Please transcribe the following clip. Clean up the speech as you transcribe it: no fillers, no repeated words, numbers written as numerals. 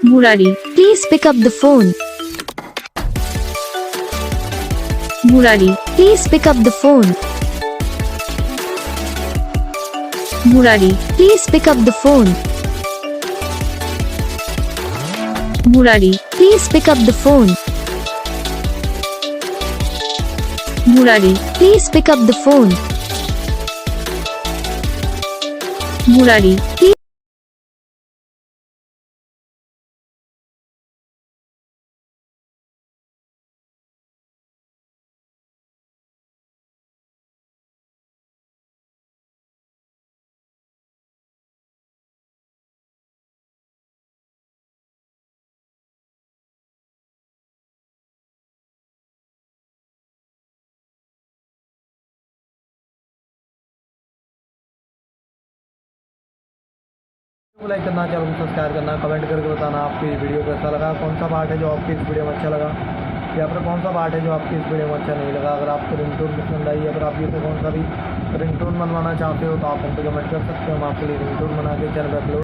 murali, Please pick up the phone. murali, Please pick up the phone. murali, Please pick up the phone. murali, Please pick up the phone. murali, Please pick up the phone. murali, को like करना, channel को subscribe करना, comment करके बताना आपकी video कैसा लगा, कौन सा पार्ट है जो आपकी इस वीडियो में अच्छा लगा या फिर कौन सा पार्ट है जो आपकी इस वीडियो में अच्छा नहीं लगा। अगर आपको रिंगटोन पसंद आई, अगर आप ये से कौन सा भी रिंगटोन बनवाना चाहते हो तो आप हमको कमेंट कर सकते हो, हम आपके लिए रिंगटोन बना के चैनल पर अपलोड